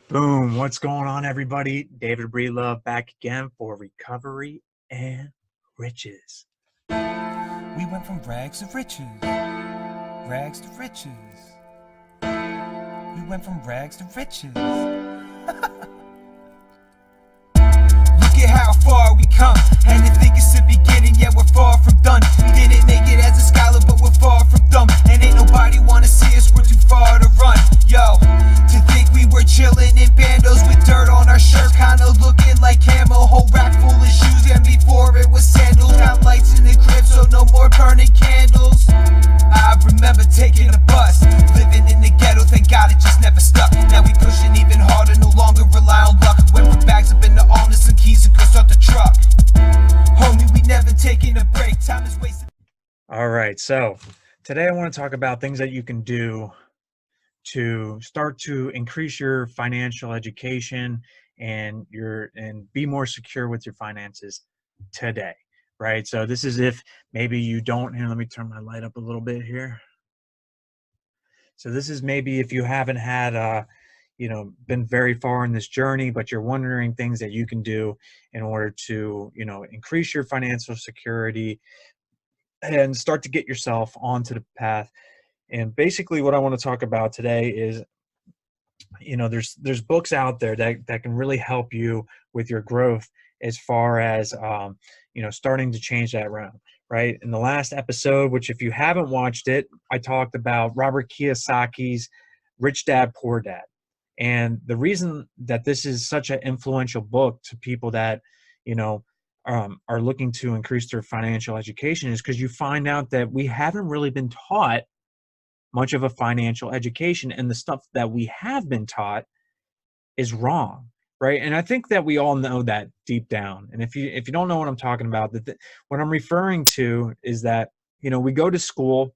Boom. What's going on, everybody? David Breedlove back again for Recovery and Riches. We went from rags to riches, rags to riches. We went from rags to riches. Look at how far we come, and to think it's the beginning, yet we're far from done. We didn't make it as a scholar, but we're far from dumb. And ain't nobody wanna see us, we're too far to run. Yo, to think we were chilling in bandos with dirt on our shirt, kinda looking like camo. Whole rack full of shoes, and before it was sandals. Got lights in the crib, so no more burning candles. I remember taking a bus, living in the ghetto, thank God it just never stuck. Now we pushing even harder, no longer rely on luck. Went from bags up in the arms, some keys and go start the truck. Homie, we never taking a break, time is wasted. All right. So today I want to talk about things that you can do to start to increase your financial education and be more secure with your finances today. Right. So this is if maybe you don't, and let me turn my light up a little bit here. So this is maybe if you haven't had been very far in this journey, but you're wondering things that you can do in order to, increase your financial security and start to get yourself onto the path. And basically what I want to talk about today is, there's books out there that can really help you with your growth as far as, starting to change that around. Right. In the last episode, which if you haven't watched it, I talked about Robert Kiyosaki's Rich Dad, Poor Dad. And the reason that this is such an influential book to people that, are looking to increase their financial education is because you find out that we haven't really been taught much of a financial education, and the stuff that we have been taught is wrong, right? And I think that we all know that deep down. And if you don't know what I'm talking about, what I'm referring to is that, we go to school,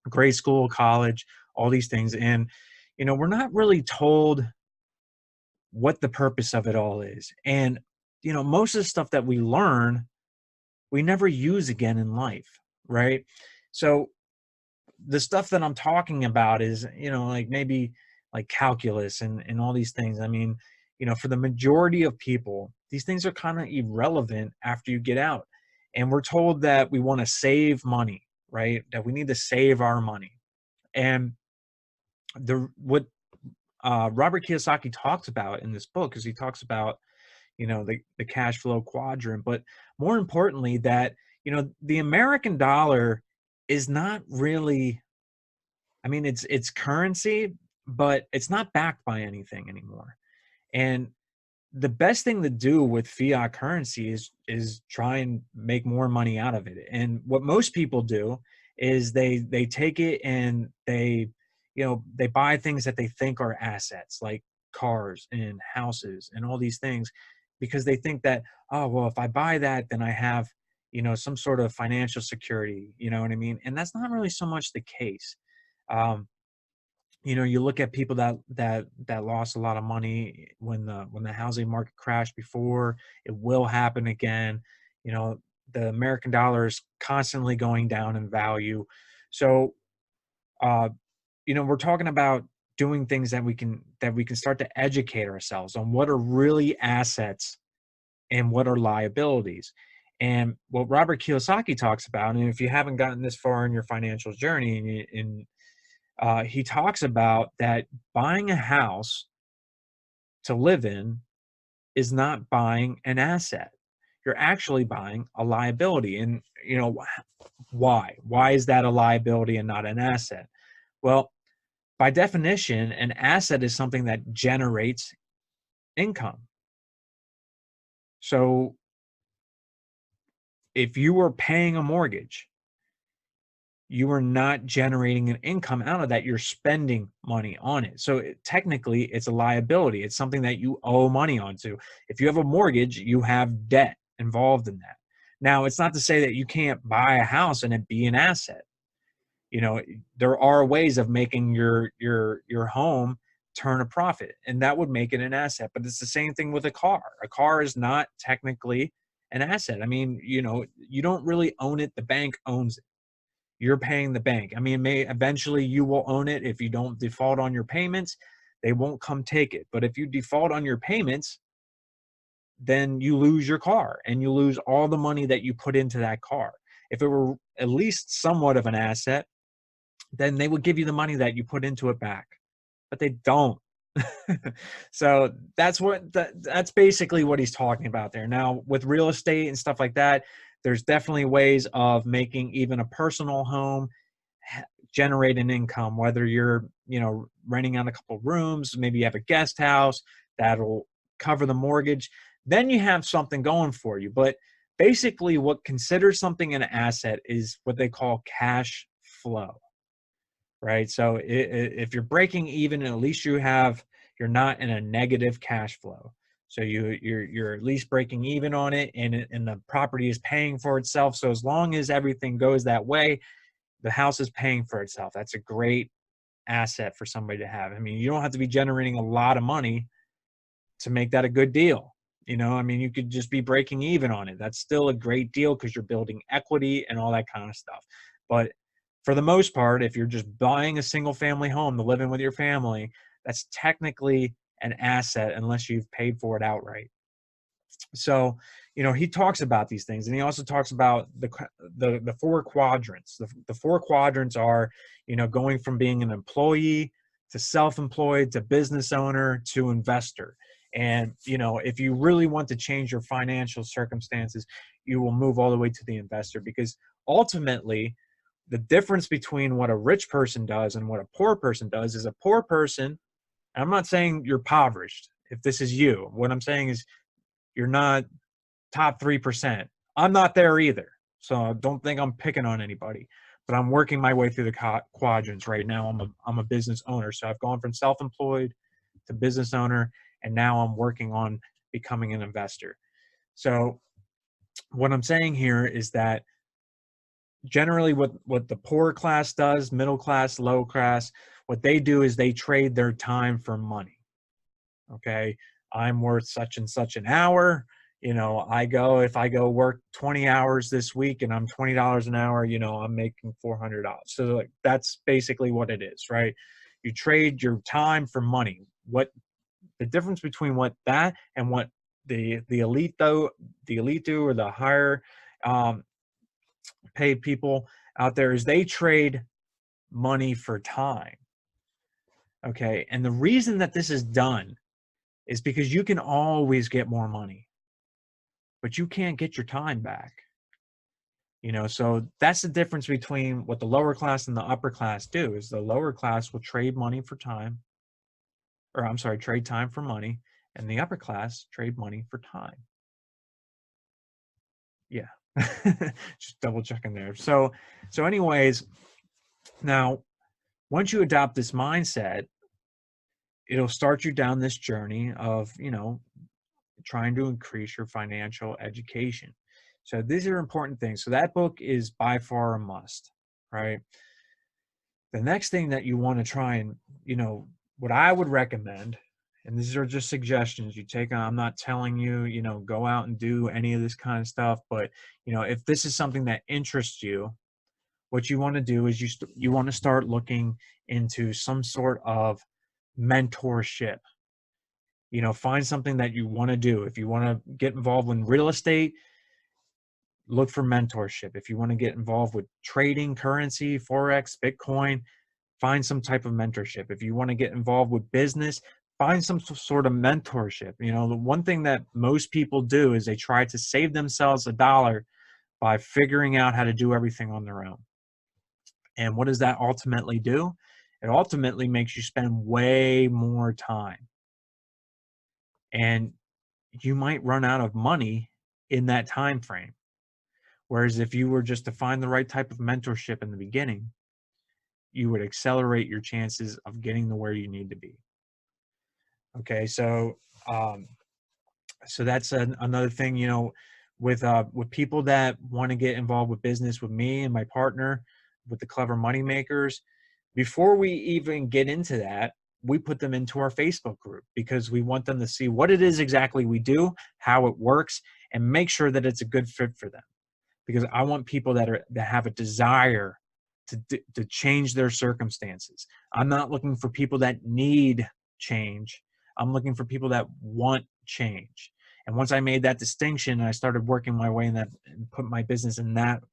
grade school, college, all these things, and we're not really told what the purpose of it all is. And, most of the stuff that we learn, we never use again in life, right? So the stuff that I'm talking about is, like maybe like calculus and all these things. I mean, for the majority of people, these things are kind of irrelevant after you get out. And we're told that we want to save money, right? That we need to save our money. And what Robert Kiyosaki talks about in this book is he talks about, the cash flow quadrant, but more importantly that, the American dollar is not really, I mean, it's currency, but it's not backed by anything anymore. And the best thing to do with fiat currency is try and make more money out of it. And what most people do is they take it and they buy things that they think are assets, like cars and houses and all these things, because they think that, oh, well, if I buy that, then I have, some sort of financial security, you know what I mean? And that's not really so much the case. Um, you look at people that lost a lot of money when the housing market crashed before. It will happen again. The American dollar is constantly going down in value. So, uh, we're talking about doing things that we can start to educate ourselves on what are really assets and what are liabilities. And what Robert Kiyosaki talks about, and if you haven't gotten this far in your financial journey, he talks about that buying a house to live in is not buying an asset. You're actually buying a liability. And, why? Why is that a liability and not an asset? Well, by definition, an asset is something that generates income. So if you were paying a mortgage, you are not generating an income out of that. You're spending money on it. So technically, it's a liability. It's something that you owe money onto. If you have a mortgage, you have debt involved in that. Now, it's not to say that you can't buy a house and it be an asset. There are ways of making your home turn a profit, and that would make it an asset. But it's the same thing with a car. A car is not technically an asset. I mean, you don't really own it. The bank owns it. You're paying the bank. I mean, eventually you will own it if you don't default on your payments. They won't come take it. But if you default on your payments, then you lose your car and you lose all the money that you put into that car. If it were at least somewhat of an asset, then they would give you the money that you put into it back. But they don't. So that's basically what he's talking about there. Now, with real estate and stuff like that, there's definitely ways of making even a personal home generate an income, whether you're, renting out a couple rooms, maybe you have a guest house that'll cover the mortgage. Then you have something going for you. But basically, what considers something an asset is what they call cash flow, right? So if you're breaking even, at least you're not in a negative cash flow. So you're at least breaking even on it, and the property is paying for itself. So as long as everything goes that way, the house is paying for itself. That's a great asset for somebody to have. I mean, you don't have to be generating a lot of money to make that a good deal. You could just be breaking even on it. That's still a great deal because you're building equity and all that kind of stuff. But for the most part, if you're just buying a single family home to live in with your family, that's technically an asset unless you've paid for it outright. So, he talks about these things, and he also talks about the four quadrants. The four quadrants are, going from being an employee to self-employed to business owner to investor. And, if you really want to change your financial circumstances, you will move all the way to the investor, because ultimately the difference between what a rich person does and what a poor person does is a poor person. I'm not saying you're impoverished. If this is you, what I'm saying is you're not top 3%. I'm not there either. So don't think I'm picking on anybody, but I'm working my way through the quadrants right now. I'm a business owner. So I've gone from self-employed to business owner, and now I'm working on becoming an investor. So what I'm saying here is that generally what the poor class does, middle class, low class, what they do is they trade their time for money. Okay. I'm worth such and such an hour. If I go work 20 hours this week and I'm $20 an hour, I'm making $400. So like, that's basically what it is, right? You trade your time for money. What the difference between what that and what the elite do, or the higher paid people out there, is they trade money for time. Okay. And the reason that this is done is because you can always get more money, but you can't get your time back. So that's the difference between what the lower class and the upper class do. Is the lower class will trade money for time, or I'm sorry, trade time for money, and the upper class trade money for time. Yeah. Just double checking there. So anyways, now once you adopt this mindset, it'll start you down this journey of, trying to increase your financial education. So these are important things. So that book is by far a must, right? The next thing that you want to try and, what I would recommend, and these are just suggestions you take on, I'm not telling you, go out and do any of this kind of stuff, but, if this is something that interests you, what you want to do is you want to start looking into some sort of mentorship. Find something that you want to do. If you want to get involved in real estate, look for mentorship. If you want to get involved with trading, currency, Forex, Bitcoin, find some type of mentorship. If you want to get involved with business, find some sort of mentorship. The one thing that most people do is they try to save themselves $1 by figuring out how to do everything on their own. And what does that ultimately do? It ultimately makes you spend way more time. And you might run out of money in that time frame. Whereas if you were just to find the right type of mentorship in the beginning, you would accelerate your chances of getting to where you need to be. Okay, so that's another thing, with people that want to get involved with business with me and my partner, with the Clever Money Makers. Before we even get into that, we put them into our Facebook group because we want them to see what it is exactly we do, how it works, and make sure that it's a good fit for them. Because I want people that have a desire to change their circumstances. I'm not looking for people that need change. I'm looking for people that want change. And once I made that distinction and I started working my way in that and put my business in that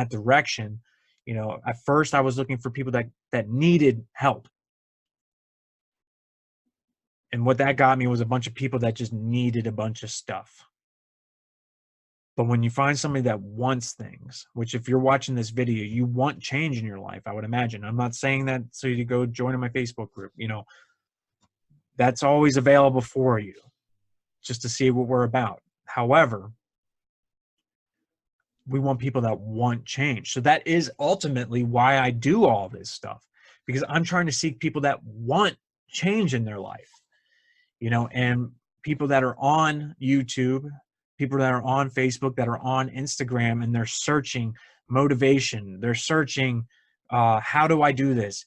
direction, at first I was looking for people that needed help. And what that got me was a bunch of people that just needed a bunch of stuff. But when you find somebody that wants things, which if you're watching this video, you want change in your life, I would imagine. I'm not saying that so you go join my Facebook group. That's always available for you just to see what we're about. However, we want people that want change. So that is ultimately why I do all this stuff, because I'm trying to seek people that want change in their life, and people that are on YouTube, people that are on Facebook, that are on Instagram, and they're searching motivation. They're searching, how do I do this?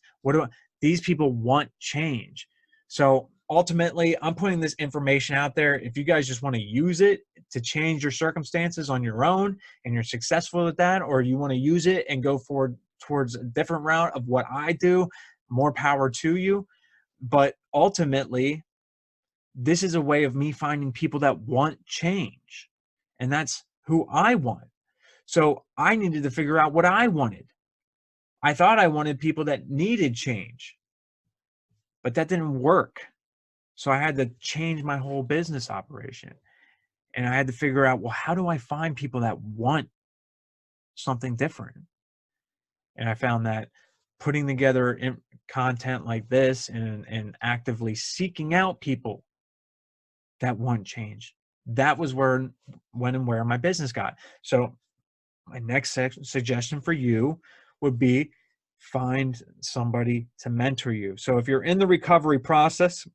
These people want change. So ultimately, I'm putting this information out there. If you guys just want to use it to change your circumstances on your own and you're successful at that, or you want to use it and go forward towards a different route of what I do, more power to you. But ultimately, this is a way of me finding people that want change. And that's who I want. So I needed to figure out what I wanted. I thought I wanted people that needed change, but that didn't work. So I had to change my whole business operation. And I had to figure out, well, how do I find people that want something different? And I found that putting together content like this and actively seeking out people that want change, that was when and where my business got. So my next suggestion for you would be find somebody to mentor you. So if you're in the recovery process,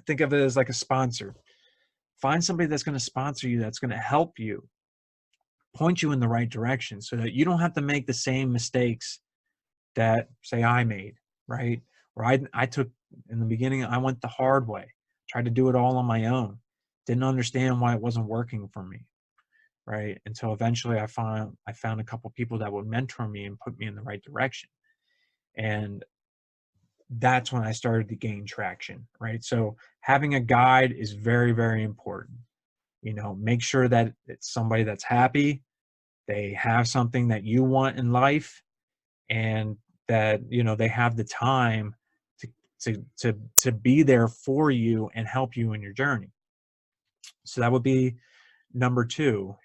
think of it as like a sponsor. Find somebody that's going to sponsor you, that's going to help you, point you in the right direction so that you don't have to make the same mistakes that, say, I made, right? Or I took in the beginning, I went the hard way, tried to do it all on my own, didn't understand why it wasn't working for me, right? Until eventually I found a couple people that would mentor me and put me in the right direction. And that's when I started to gain traction, right? So having a guide is very, very important. Make sure that it's somebody that's happy, they have something that you want in life, and that, they have the time to be there for you and help you in your journey. So that would be number 2,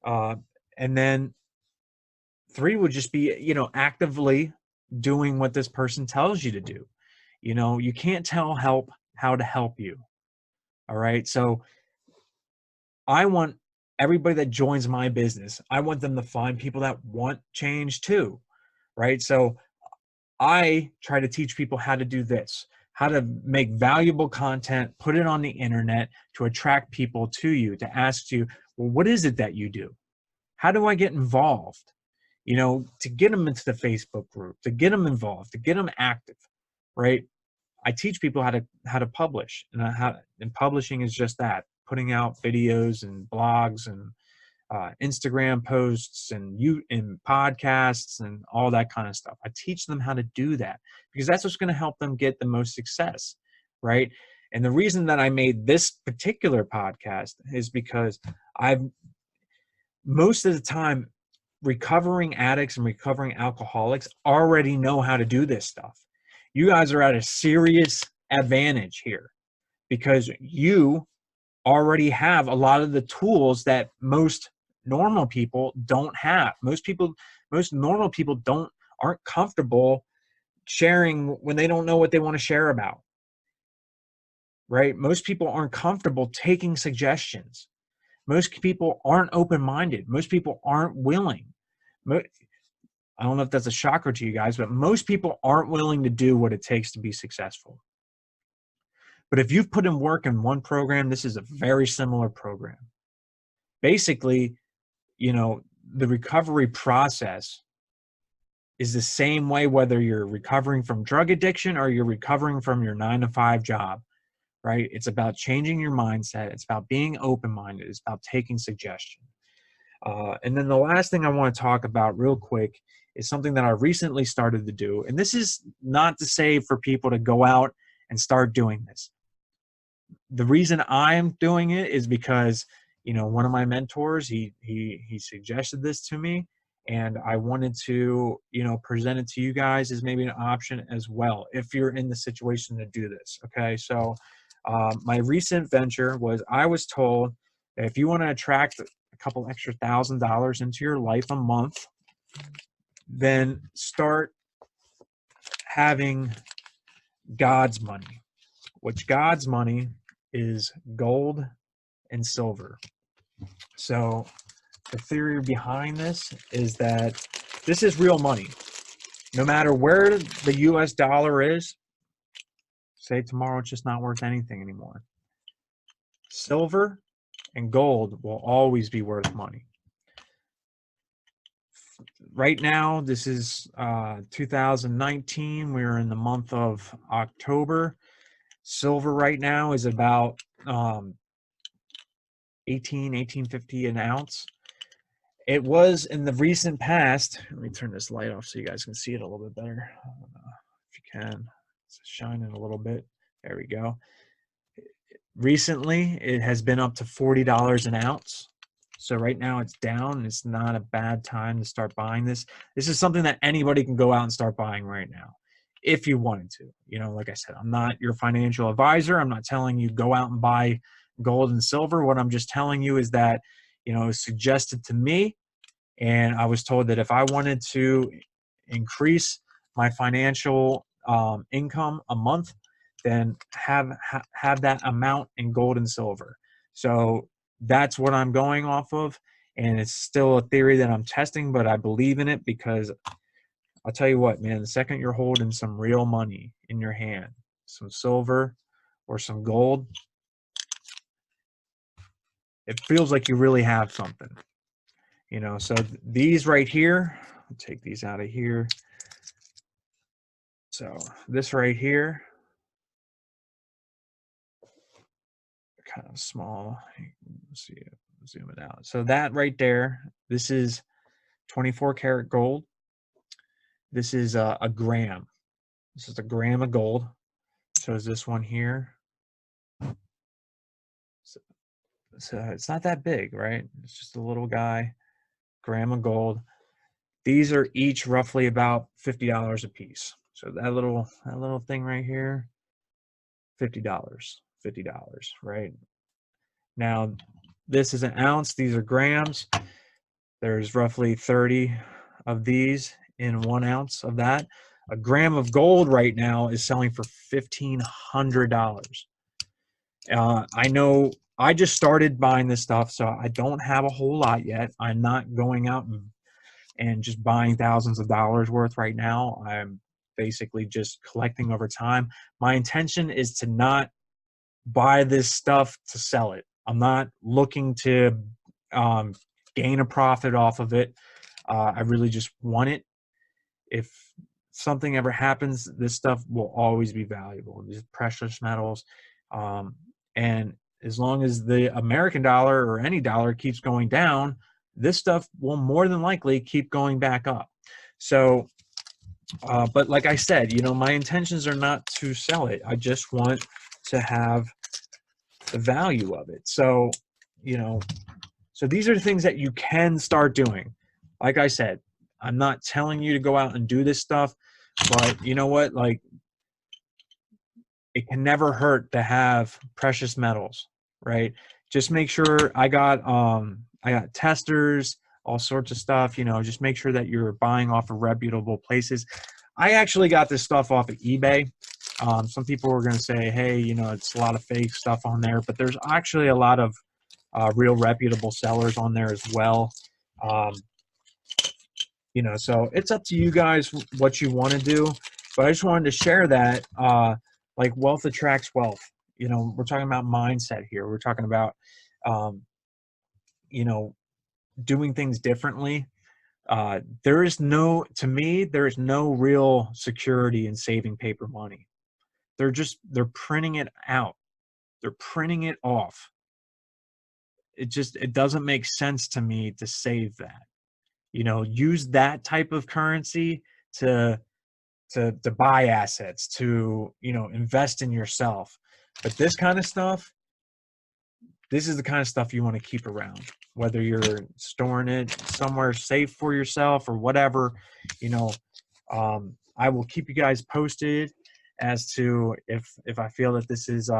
and then 3 would just be, actively doing what this person tells you to do. You can't tell how to help you. All right. So I want everybody that joins my business, I want them to find people that want change too. Right. So I try to teach people how to do this, how to make valuable content, put it on the internet to attract people to you, to ask you, well, what is it that you do? How do I get involved? To get them into the Facebook group, to get them involved, to get them active, right? I teach people how to publish, and publishing is just that, putting out videos and blogs and Instagram posts and podcasts and all that kind of stuff. I teach them how to do that because that's what's going to help them get the most success, right? And the reason that I made this particular podcast is because most of the time, recovering addicts and recovering alcoholics already know how to do this stuff. You guys are at a serious advantage here because you already have a lot of the tools that most normal people don't have. Most normal people aren't comfortable sharing when they don't know what they want to share about. Right? Most people aren't comfortable taking suggestions. Most people aren't open-minded. Most people aren't willing. I don't know if that's a shocker to you guys, but most people aren't willing to do what it takes to be successful. But if you've put in work in one program, this is a very similar program. Basically, the recovery process is the same way whether you're recovering from drug addiction or you're recovering from your 9-to-5 job. Right? It's about changing your mindset. It's about being open-minded. It's about taking suggestion. And then the last thing I want to talk about real quick is something that I recently started to do. And this is not to say for people to go out and start doing this. The reason I'm doing it is because, one of my mentors, he suggested this to me, and I wanted to, present it to you guys as maybe an option as well, if you're in the situation to do this. Okay. So, my recent venture was, I was told that if you want to attract a couple extra $1,000 into your life a month, then start having God's money, which God's money is gold and silver. So the theory behind this is that this is real money. No matter where the US dollar is, say tomorrow it's just not worth anything anymore, silver and gold will always be worth money. Right now, this is 2019. We're in the month of October. Silver right now is about 1850 an ounce. It was in the recent past. Let me turn this light off so you guys can see it a little bit better. If you can, it's shining a little bit. There we go. Recently, it has been up to $40 an ounce. So right now it's down. It's not a bad time to start buying this. This is something that anybody can go out and start buying right now if you wanted to. Like I said, I'm not your financial advisor. I'm not telling you go out and buy gold and silver. What I'm just telling you is that, it was suggested to me, and I was told that if I wanted to increase my financial income a month, then have that amount in gold and silver. So that's what I'm going off of, and it's still a theory that I'm testing, but I believe in it because I'll tell you what, man, the second you're holding some real money in your hand, some silver or some gold, it feels like you really have something. So these right here, I'll take these out of here. So this right here, kind of small. Let's see, zoom it out. So that right there, this is 24 karat gold. This is a gram. This is a gram of gold. So is this one here. So it's not that big, right? It's just a little guy, gram of gold. These are each roughly about $50 a piece. So that little thing right here, $50, right? Now, this is an ounce. These are grams. There's roughly 30 of these in 1 ounce of that. A gram of gold right now is selling for $1,500. I know I just started buying this stuff, so I don't have a whole lot yet. I'm not going out and just buying thousands of dollars worth right now. I'm basically just collecting over time. My intention is to not buy this stuff to sell it. I'm not looking to gain a profit off of it. I really just want it. If something ever happens, this stuff will always be valuable. These precious metals. And as long as the American dollar or any dollar keeps going down, this stuff will more than likely keep going back up. So, but like I said, my intentions are not to sell it. I just want to have the value of it. So, so these are the things that you can start doing. Like I said, I'm not telling you to go out and do this stuff, but you know what? Like, it can never hurt to have precious metals, right? Just make sure I got testers, all sorts of stuff, just make sure that you're buying off of reputable places. I actually got this stuff off of eBay. Some people were going to say, hey, it's a lot of fake stuff on there, but there's actually a lot of real reputable sellers on there as well. So it's up to you guys what you want to do, but I just wanted to share that, like wealth attracts wealth. We're talking about mindset here. We're talking about, doing things differently. There is no real security in saving paper money. They're printing it out. They're printing it off. It doesn't make sense to me to save that. Use that type of currency to to buy assets, to, you know, invest in yourself. But this kind of stuff, this is the kind of stuff you want to keep around, whether you're storing it somewhere safe for yourself or whatever. You know, I will keep you guys posted as to if I feel that this is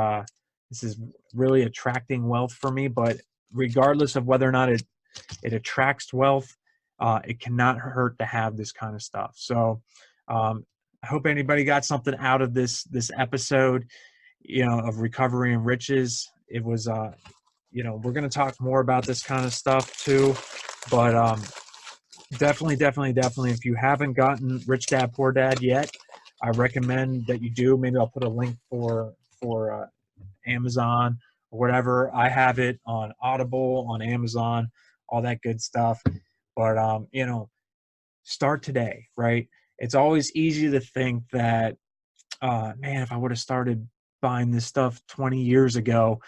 really attracting wealth for me. But regardless of whether or not it attracts wealth, it cannot hurt to have this kind of stuff. So I hope anybody got something out of this episode, you know, of Recovery and Riches. It was you know, we're going to talk more about this kind of stuff too, but definitely, if you haven't gotten Rich Dad Poor Dad yet, I recommend that you do. Maybe I'll put a link for Amazon or whatever. I have it on Audible, on Amazon, all that good stuff. But you know, start today, right? It's always easy to think that, man, if I would have started buying this stuff 20 years ago,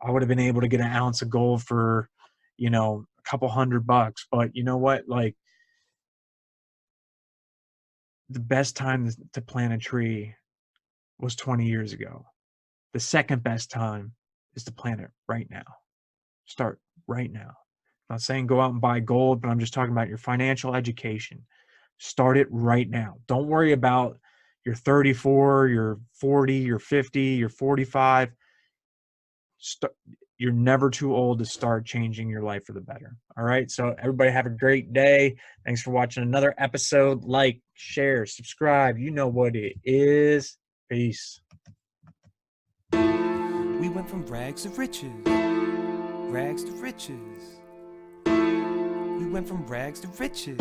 I would have been able to get an ounce of gold for, you know, a couple $100. But you know what? Like, the best time to plant a tree was 20 years ago. The second best time is to plant it right now. Start right now. I'm not saying go out and buy gold, but I'm just talking about your financial education. Start it right now. Don't worry about you're 34, you're 40, you're 50, you're 45. You're never too old to start changing your life for the better. All right. So everybody have a great day. Thanks for watching another episode. Like, share, subscribe. You know what it is. Peace. We went from rags to riches. Rags to riches. We went from rags to riches.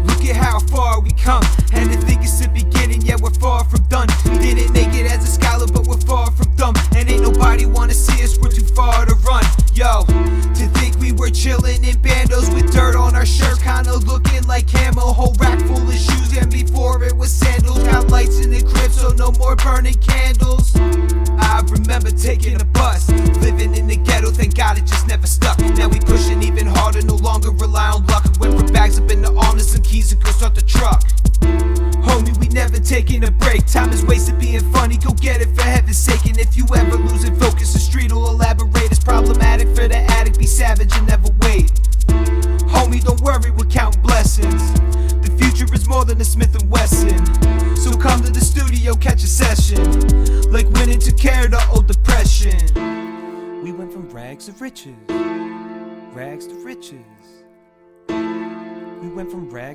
Look at how far we come, and to think it's the beginning, yet we're far from done. We didn't make it as a scholar, but we're far from dumb, and ain't nobody wanna see us, we're too far to run. Yo, to think we were chilling in bandos with dirt on our shirt, kinda looking like camo, whole rack full of shoes, and before it was sandals. Got lights in the crib, so no more burning candles. I remember taking a bus, living in the ghetto, thank God it just never stuck. Now we pushing even harder, no longer rely on luck. Went from bags up in the arm to some keys to go start the truck. Homie, we never taking a break. Time is wasted being funny, go get it for heaven's sake. And if you ever losing focus, the street will elaborate. It's problematic for the addict, be savage and never wait. Homie, don't worry, we're counting blessings. The future is more than a Smith & Wesson. So come to the studio, catch a session, like winning took care of the old depression. We went from rags to riches. Rags to riches. We went from rags